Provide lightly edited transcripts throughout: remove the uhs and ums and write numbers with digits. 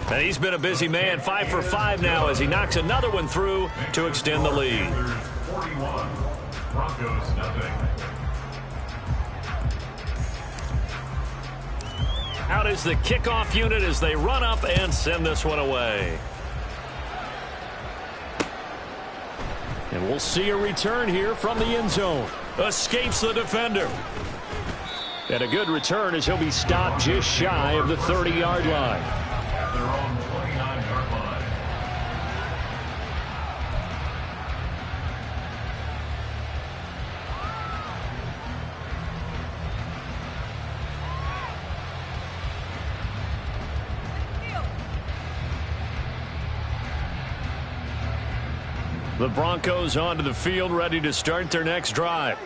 And he's been a busy man, 5 for 5 now as he knocks another one through to extend the lead. 41, Broncos nothing. Out is the kickoff unit as they run up and send this one away. And we'll see a return here from the end zone. Escapes the defender. And a good return as he'll be stopped just shy of the 30-yard line. At their own 29-yard line. The Broncos onto the field, ready to start their next drive.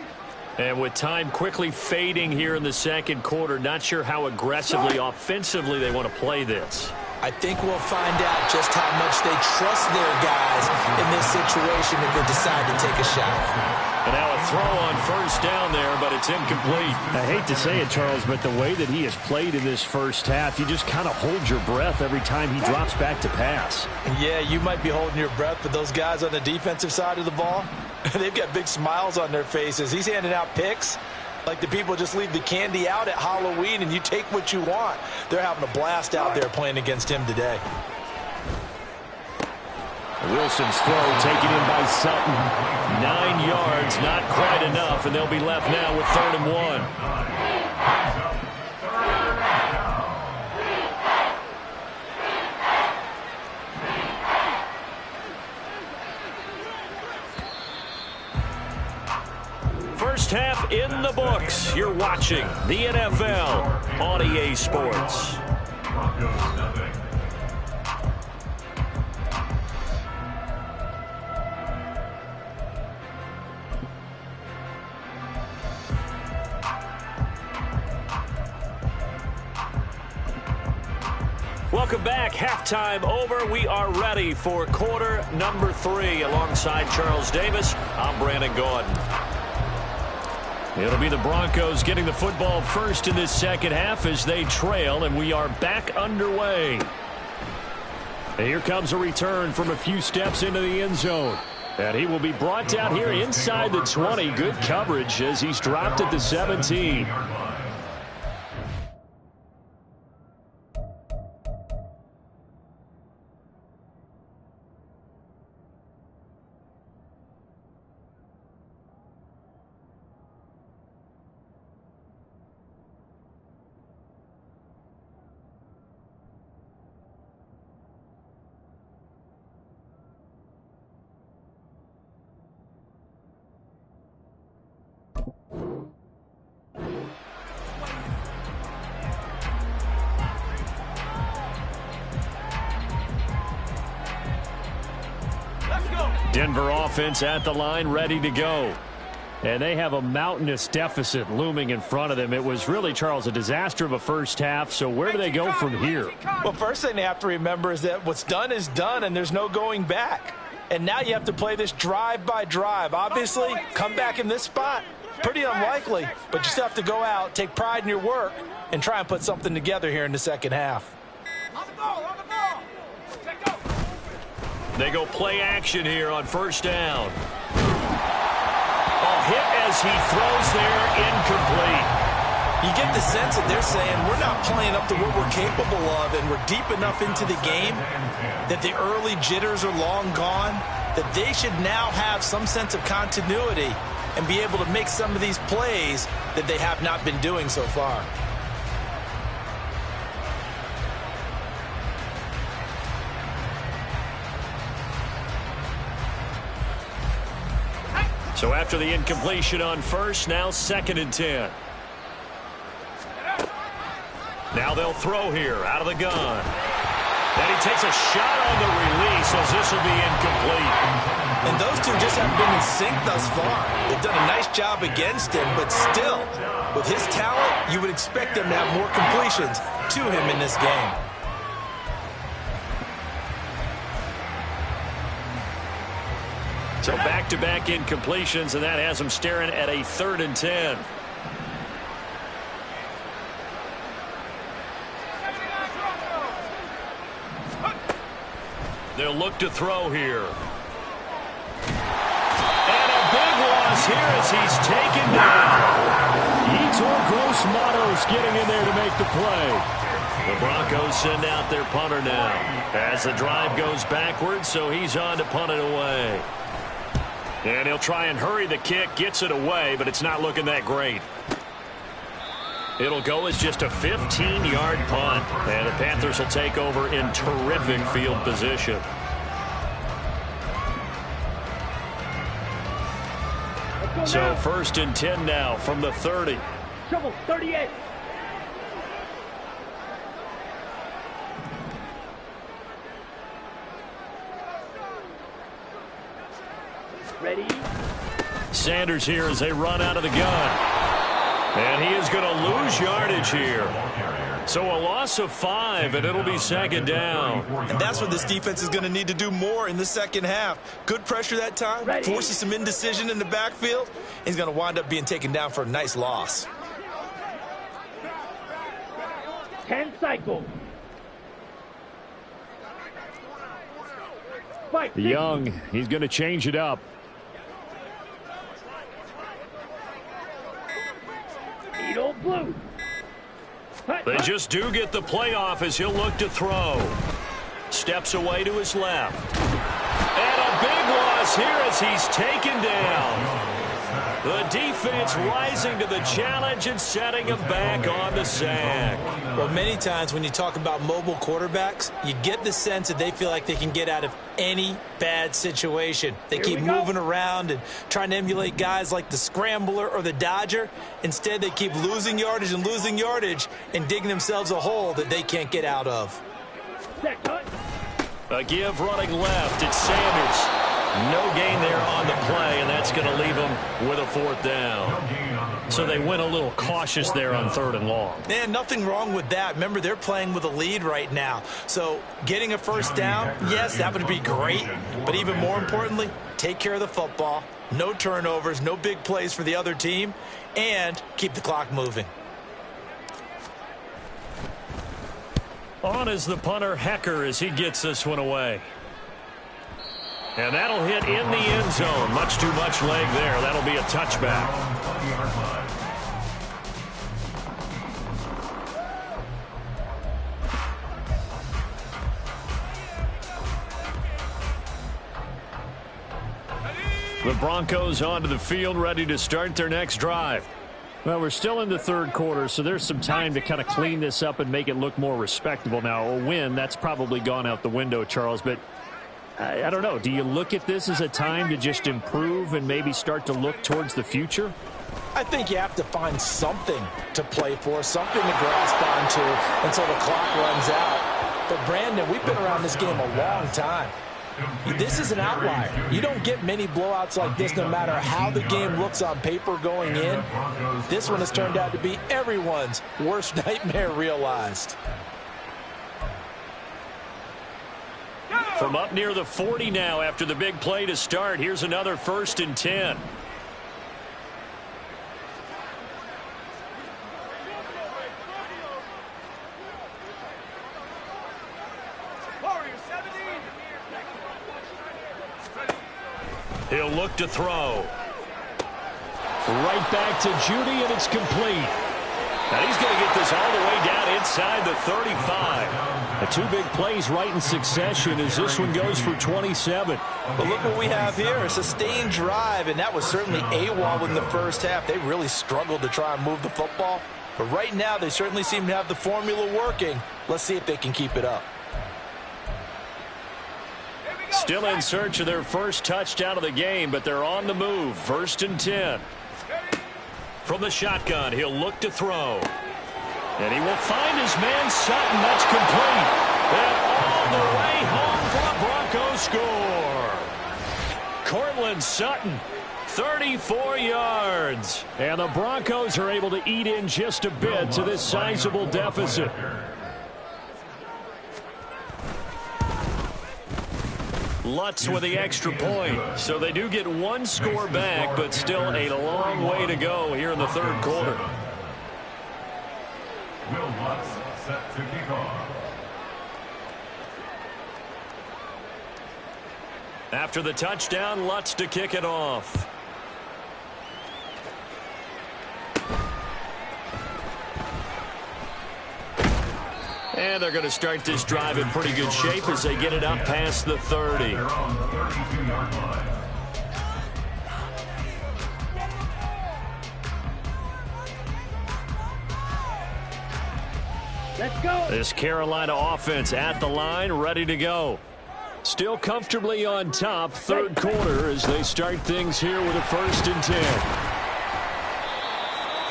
And with time quickly fading here in the second quarter, not sure how aggressively, offensively they want to play this. I think we'll find out just how much they trust their guys in this situation if they decide to take a shot. And now a throw on first down there, but it's incomplete. I hate to say it, Charles, but the way that he has played in this first half, you just kind of hold your breath every time he drops back to pass. Yeah, you might be holding your breath, but those guys on the defensive side of the ball, they've got big smiles on their faces. He's handing out picks like the people just leave the candy out at Halloween and you take what you want. They're having a blast out there playing against him today. Wilson's throw taken in by Sutton. 9 yards, not quite enough, and they'll be left now with 3rd and 1. First half in the books. You're watching the NFL on EA Sports. Broncos nothing. Welcome back. Halftime over. We are ready for quarter number 3. Alongside Charles Davis, I'm Brandon Gaudin. It'll be the Broncos getting the football first in this second half as they trail, and we are back underway. And here comes a return from a few steps into the end zone. And he will be brought down here inside the 20. Good coverage as he's dropped at the 17. Denver offense at the line, ready to go. And they have a mountainous deficit looming in front of them. It was really, Charles, a disaster of a first half. So where do they go from here? Well, first thing they have to remember is that what's done is done, and there's no going back. And now you have to play this drive by drive. Obviously, come back in this spot, pretty unlikely. But you still have to go out, take pride in your work, and try and put something together here in the second half. On the ball, on the ball. Check go. They go play action here on first down. Hit as he throws there, incomplete. You get the sense that they're saying we're not playing up to what we're capable of, and we're deep enough into the game that the early jitters are long gone, that they should now have some sense of continuity and be able to make some of these plays that they have not been doing so far. So after the incompletion on first, now 2nd and 10. Now they'll throw here out of the gun. And he takes a shot on the release as this will be incomplete. And those two just haven't been in sync thus far. They've done a nice job against him, but still, with his talent, you would expect them to have more completions to him in this game. So back-to-back incompletions, and that has him staring at a 3rd and 10. They'll look to throw here. And a big loss here as he's taken down. Yetur Gross-Matos getting in there to make the play. The Broncos send out their punter now as the drive goes backwards, so he's on to punt it away. And he'll try and hurry the kick, gets it away, but it's not looking that great. It'll go as just a 15-yard punt, and the Panthers will take over in terrific field position. So 1st and 10 now from the 30. Trouble, 38. Ready? Sanders here as they run out of the gun. And he is going to lose yardage here. So a loss of 5, and it'll be 2nd down. And that's what this defense is going to need to do more in the second half. Good pressure that time, forces some indecision in the backfield. He's going to wind up being taken down for a nice loss. 10 cycles. Young, he's going to change it up. Blue. They just do get the playoff as he'll look to throw. Steps away to his left. And a big loss here as he's taken down. The defense rising to the challenge and setting him back on the sack. Well, many times when you talk about mobile quarterbacks, you get the sense that they feel like they can get out of any bad situation. They keep moving around and trying to emulate guys like the Scrambler or the Dodger. Instead, they keep losing yardage and digging themselves a hole that they can't get out of. A give running left. It's Sanders. No gain there on the play, and that's going to leave them with a 4th down. So they went a little cautious there on 3rd and long. Man, nothing wrong with that. Remember, they're playing with a lead right now. So getting a 1st down, yes, that would be great. But even more importantly, take care of the football. No turnovers, no big plays for the other team, and keep the clock moving. On is the punter, Hecker, as he gets this one away. And that'll hit in the end zone. Much too much leg there. That'll be a touchback. The Broncos onto the field, ready to start their next drive. Well, we're still in the 3rd quarter, so there's some time to kind of clean this up and make it look more respectable. Now, a win, that's probably gone out the window, Charles, but I don't know. Do you look at this as a time to just improve and maybe start to look towards the future? I think you have to find something to play for, something to grasp onto until the clock runs out. But, Brandon, we've been around this game a long time. This is an outlier. You don't get many blowouts like this no matter how the game looks on paper going in. This one has turned out to be everyone's worst nightmare realized. From up near the 40 now after the big play to start. Here's another 1st and 10. He'll look to throw. Right back to Judy, and it's complete. Now he's going to get this all the way down inside the 35. The 2 big plays right in succession as this one goes for 27. But look what we have here, a sustained drive, and that was certainly AWOL in the first half. They really struggled to try and move the football. But right now, they certainly seem to have the formula working. Let's see if they can keep it up. Still in search of their first touchdown of the game, but they're on the move. 1st and 10. From the shotgun, he'll look to throw. And he will find his man Sutton. That's complete. And all the way home for a Bronco score. Courtland Sutton, 34 yards. And the Broncos are able to eat in just a bit to this sizable deficit. Lutz with the extra point. So they do get 1 score back, but still a long way to go here in the 3rd quarter. Will Lutz set to kick off. After the touchdown, Lutz to kick it off. And they're going to start this drive in pretty good shape as they get it up past the 30. They're on the 32-yard line. Let's go. This Carolina offense at the line, ready to go. Still comfortably on top, third quarter as they start things here with a 1st and 10.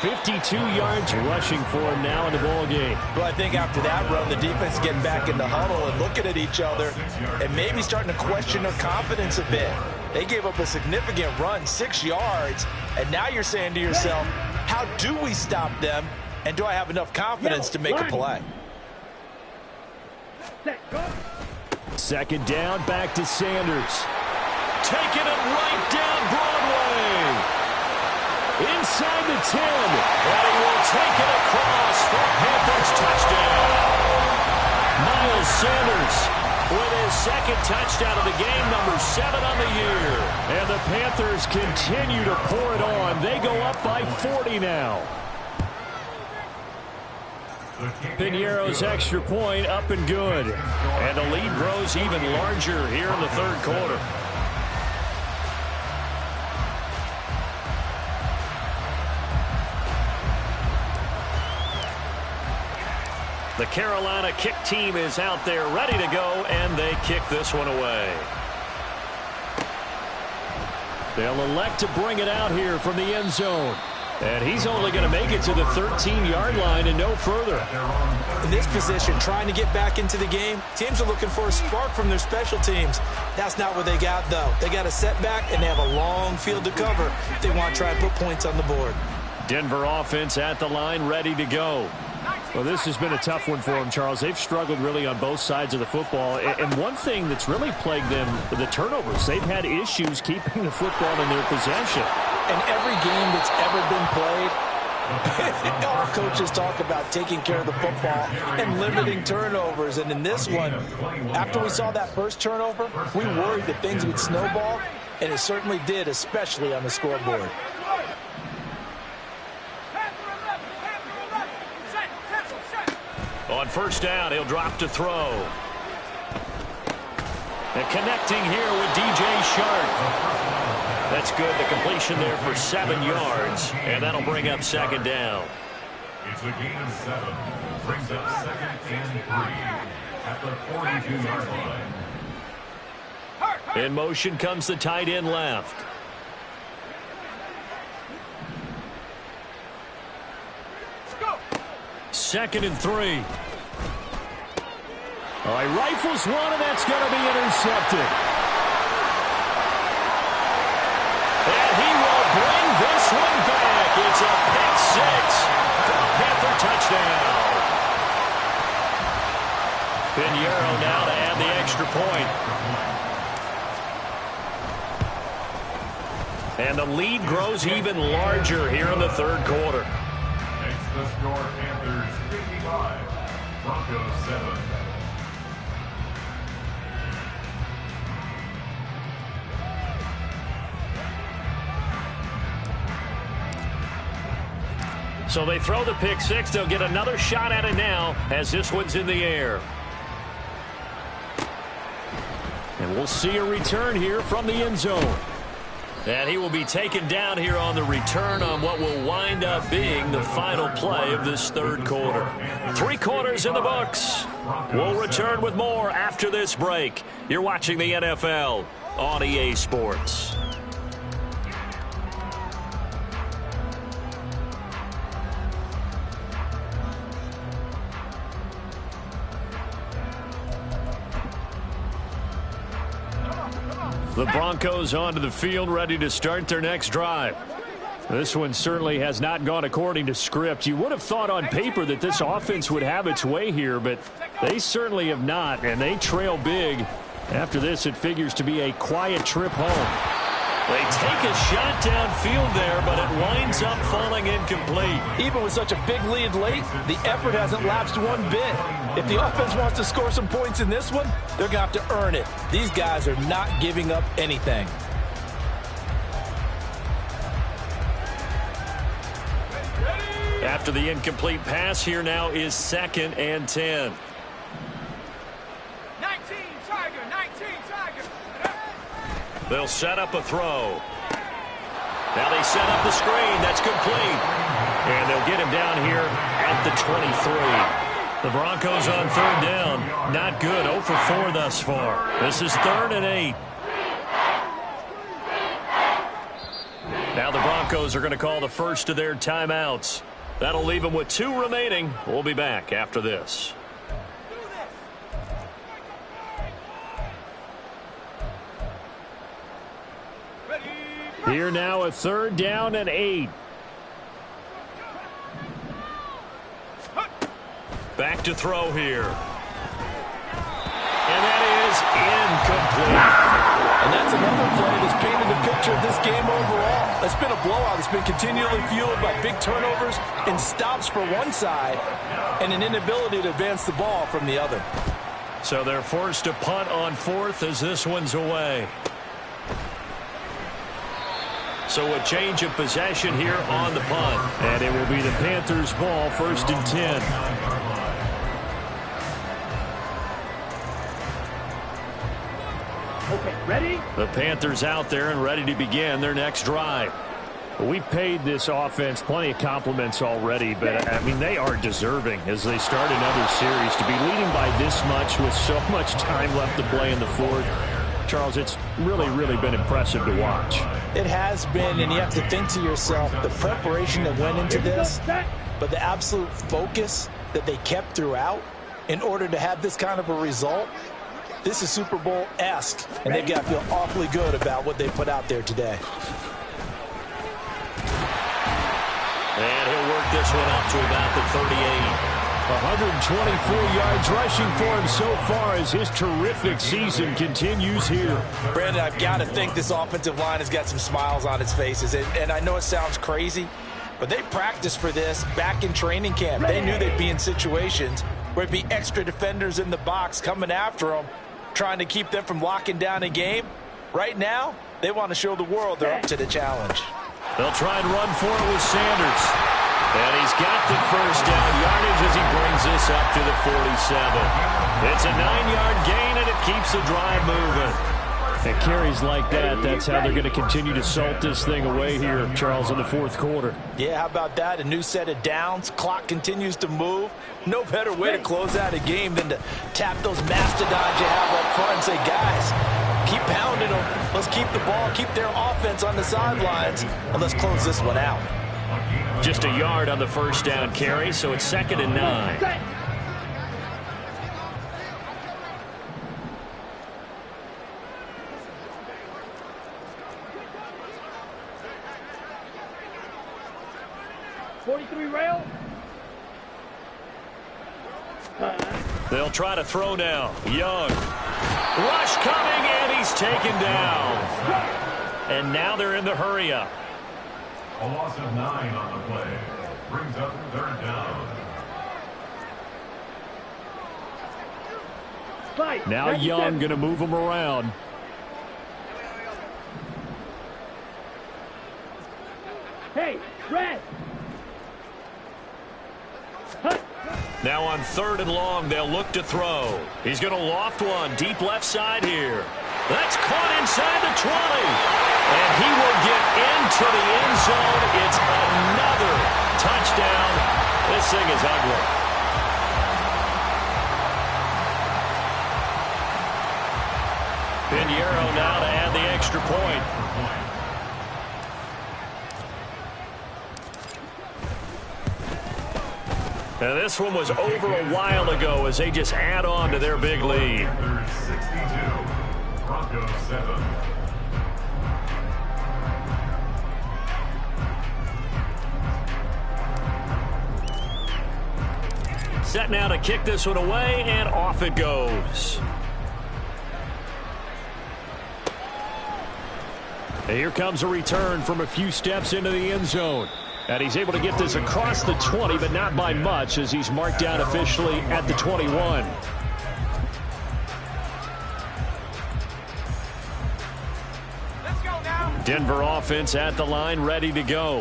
52 yards rushing for him now in the ball game. Well, I think after that run, the defense getting back in the huddle and looking at each other and maybe starting to question their confidence a bit. They gave up a significant run, 6 yards, and now you're saying to yourself, how do we stop them, and do I have enough confidence to make a play? Set, go. 2nd down, back to Sanders. Taking it right down Broadway. Inside the 10, and he will take it across for Panthers touchdown. Miles Sanders with his 2nd touchdown of the game, number 7 on the year. And the Panthers continue to pour it on. They go up by 40 now. Piñeiro's extra point up and good. And the lead grows even larger here in the third quarter. The Carolina kick team is out there ready to go, and they kick this one away. They'll elect to bring it out here from the end zone. And he's only going to make it to the 13-yard line and no further. In this position, trying to get back into the game, teams are looking for a spark from their special teams. That's not what they got, though. They got a setback, and they have a long field to cover if they want to try and put points on the board. Denver offense at the line, ready to go. Well, this has been a tough one for them, Charles. They've struggled really on both sides of the football. And one thing that's really plagued them, the turnovers. They've had issues keeping the football in their possession. In every game that's ever been played, our coaches talk about taking care of the football and limiting turnovers. And in this one, after we saw that first turnover, we worried that things would snowball, and it certainly did, especially on the scoreboard. On 1st down, he'll drop to throw. And connecting here with DJ Shark. That's good. The completion there for 7 yards, and that'll bring up 2nd down. It's a gain of 7. Brings up 2nd and 3 at the 42-yard line. In motion comes the tight end left. Second and 3. All right, rifles one, and that's going to be intercepted. And he will bring this one back. It's a pick 6 for a Panther touchdown. Piñeiro now to add the extra point. And the lead grows even larger here in the third quarter. Makes the score Panthers 55, Broncos 7. So they throw the pick 6. They'll get another shot at it now as this one's in the air. And we'll see a return here from the end zone. And he will be taken down here on the return on what will wind up being the final play of this third quarter. 3 quarters in the books. We'll return with more after this break. You're watching the NFL on EA Sports. The Broncos onto the field, ready to start their next drive. This one certainly has not gone according to script. You would have thought on paper that this offense would have its way here, but they certainly have not, and they trail big. After this, it figures to be a quiet trip home. They take a shot downfield there, but it winds up falling incomplete. Even with such a big lead late, the effort hasn't lapsed one bit. If the offense wants to score some points in this one, they're going to have to earn it. These guys are not giving up anything. After the incomplete pass, here now is 2nd and 10. 19 Tiger. They'll set up a throw. Now they set up the screen. That's complete. And they'll get him down here at the 23. The Broncos on 3rd down. Not good. 0 for 4 thus far. This is 3rd and 8. Now the Broncos are going to call the first of their timeouts. That'll leave them with 2 remaining. We'll be back after this. Here now a 3rd down and 8. Back to throw here. And that is incomplete. And that's another play that's painted the picture of this game overall. It's been a blowout. It's been continually fueled by big turnovers and stops for one side and an inability to advance the ball from the other. So they're forced to punt on 4th as this one's away. So a change of possession here on the punt. And it will be the Panthers' ball, 1st and 10. Okay, ready? The Panthers out there and ready to begin their next drive. We've paid this offense plenty of compliments already, but, I mean, they are deserving as they start another series. To be leading by this much with so much time left to play in the 4th, Charles, it's really been impressive to watch. It has been, and you have to think to yourself, the preparation that went into this, but the absolute focus that they kept throughout in order to have this kind of a result. This is Super Bowl-esque, and they've got to feel awfully good about what they put out there today. And he'll work this one up to about the 38. 124 yards rushing for him so far as his terrific season continues here. Brandon, I've got to think this offensive line has got some smiles on its faces. And I know it sounds crazy, but they practiced for this back in training camp. They knew they'd be in situations where it'd be extra defenders in the box coming after them, trying to keep them from locking down a game. Right now, they want to show the world they're up to the challenge. They'll try and run for it with Sanders. And he's got the 1st down yardage as he brings this up to the 47. It's a 9-yard gain, and it keeps the drive moving. And carries like that, that's how they're going to continue to salt this thing away here, Charles, in the 4th quarter. Yeah, how about that? A new set of downs. Clock continues to move. No better way to close out a game than to tap those mastodons you have up front and say, guys, keep pounding them. Let's keep the ball, keep their offense on the sidelines, and let's close this one out. Just a yard on the 1st down carry, so it's 2nd and 9. Rail. They'll try to throw now. Young. Rush coming, and he's taken down. And now they're in the hurry-up. A loss of 9 on the play. Brings up 3rd down. Now Young going to move them around. Hey, red. Now on 3rd and long, they'll look to throw. He's going to loft one deep left side here. That's caught inside the 20. And he will get into the end zone. It's another touchdown. This thing is ugly. Pinheiro now to add the extra point. Now this one was over a while ago as they just add on to their big lead. 62, Broncos 7. Set now to kick this one away, and off it goes. And here comes a return from a few steps into the end zone. And he's able to get this across the 20, but not by much, as he's marked down officially at the 21. Denver offense at the line, ready to go.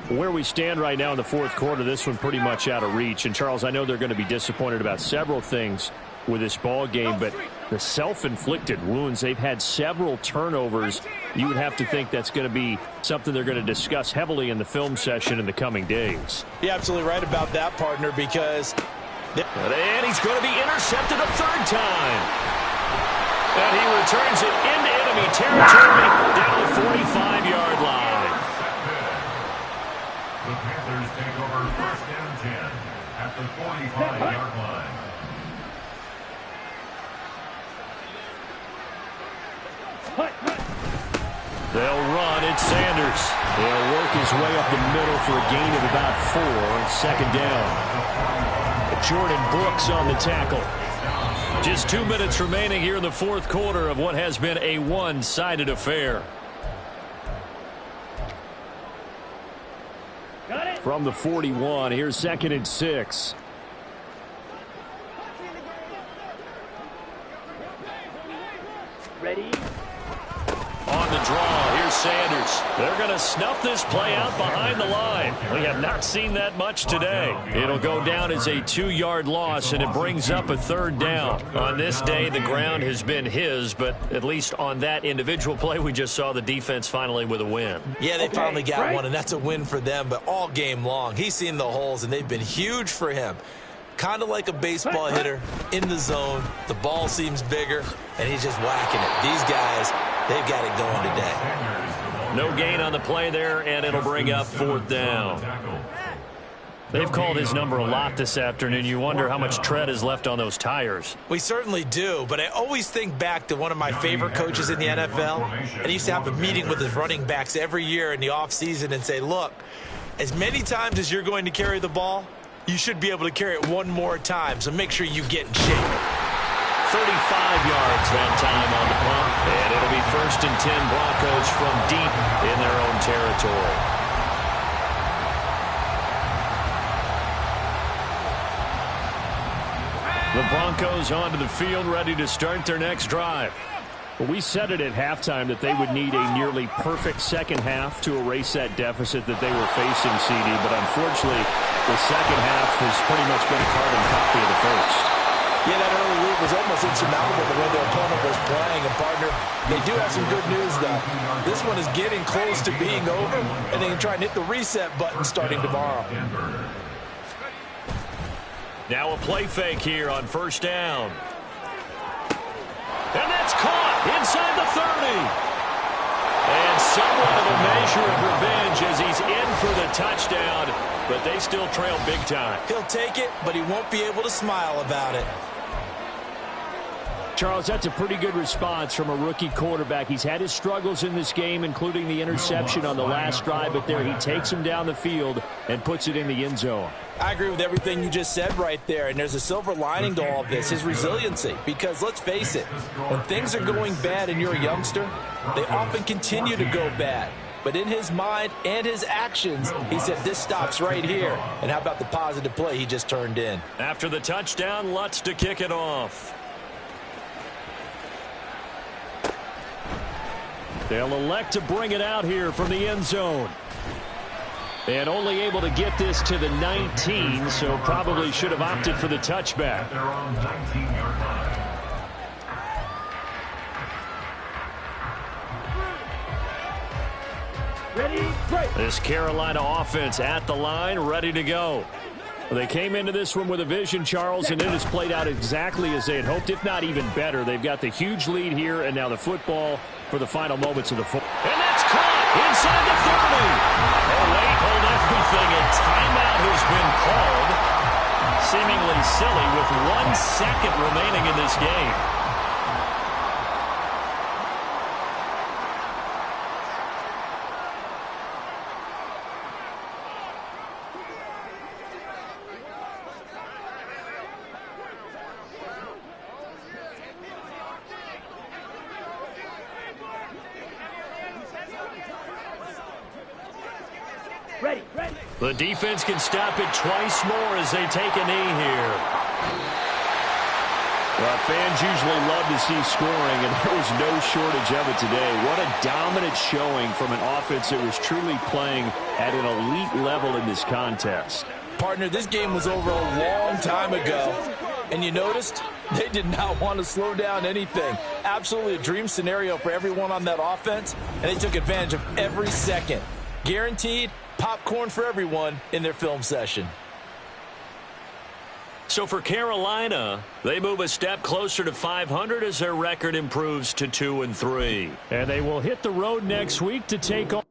Where we stand right now in the fourth quarter, this one pretty much out of reach. And, Charles, I know they're going to be disappointed about several things with this ball game, but the self-inflicted wounds, they've had several turnovers. You would have to think that's going to be something they're going to discuss heavily in the film session in the coming days. You're absolutely right about that, partner, because... And he's going to be intercepted a third time. And he returns it into enemy territory down the 45-yard line. The Panthers take over first and 10 at the 45-yard line. They'll run. It's Sanders. He'll work his way up the middle for a gain of about 4. Second down. Jordan Brooks on the tackle. Just 2 minutes remaining here in the fourth quarter of what has been a one-sided affair. From the 41, here's 2nd and 6. Ready? On the draw, here's Sanders. They're going to snuff this play out behind the line. We have not seen that much today. It'll go down as a 2-yard loss, and it brings up a third down. On this day, the ground has been his, but at least on that individual play, we just saw the defense finally with a win. Yeah, they finally got one, and that's a win for them, but all game long, he's seen the holes, and they've been huge for him. Kind of like a baseball hitter in the zone. The ball seems bigger, and he's just whacking it. These guys, they've got it going today. No gain on the play there, and it'll bring up 4th down. They've called his number a lot this afternoon. You wonder how much tread is left on those tires. We certainly do, but I always think back to one of my favorite coaches in the NFL, and he used to have a meeting with his running backs every year in the offseason and say, look, as many times as you're going to carry the ball, you should be able to carry it one more time, so make sure you get in shape. 35 yards that time on the punt, and it'll be 1st and 10 Broncos from deep in their own territory. The Broncos onto the field, ready to start their next drive. Well, we said it at halftime that they would need a nearly perfect second half to erase that deficit that they were facing, CD, but unfortunately, the second half has pretty much been a carbon copy of the first. Yeah, that early lead was almost insurmountable the way their opponent was playing. And, partner, they do have some good news, though. This one is getting close to being over, and they can try and hit the reset button starting tomorrow. Now a play fake here on 1st down. And that's caught inside the 30. And somewhat of a measure of revenge as he's in for the touchdown, but they still trail big time. He'll take it, but he won't be able to smile about it. Charles, that's a pretty good response from a rookie quarterback. He's had his struggles in this game, including the interception on the last drive, but there he takes him down the field and puts it in the end zone. I agree with everything you just said right there, and there's a silver lining to all of this, his resiliency. Because let's face it, when things are going bad and you're a youngster, they often continue to go bad. But in his mind and his actions, he said this stops right here. And how about the positive play he just turned in? After the touchdown, Lutz to kick it off. They'll elect to bring it out here from the end zone. And only able to get this to the 19, so probably should have opted for the touchback. They're on 19-yard line. Ready? Break. This Carolina offense at the line, ready to go. Well, they came into this one with a vision, Charles, and it has played out exactly as they had hoped, if not even better. They've got the huge lead here, and now the football for the final moments of the football. And that's caught inside the 30. Oh, wait, hold everything. A timeout has been called. Seemingly silly with 1 second remaining in this game. Ready, ready. The defense can stop it twice more as they take a knee here. Well, fans usually love to see scoring, and there was no shortage of it today. What a dominant showing from an offense that was truly playing at an elite level in this contest. Partner, this game was over a long time ago, and you noticed they did not want to slow down anything. Absolutely a dream scenario for everyone on that offense, and they took advantage of every second. Guaranteed popcorn for everyone in their film session. So for Carolina, they move a step closer to 500 as their record improves to 2-3. And they will hit the road next week to take on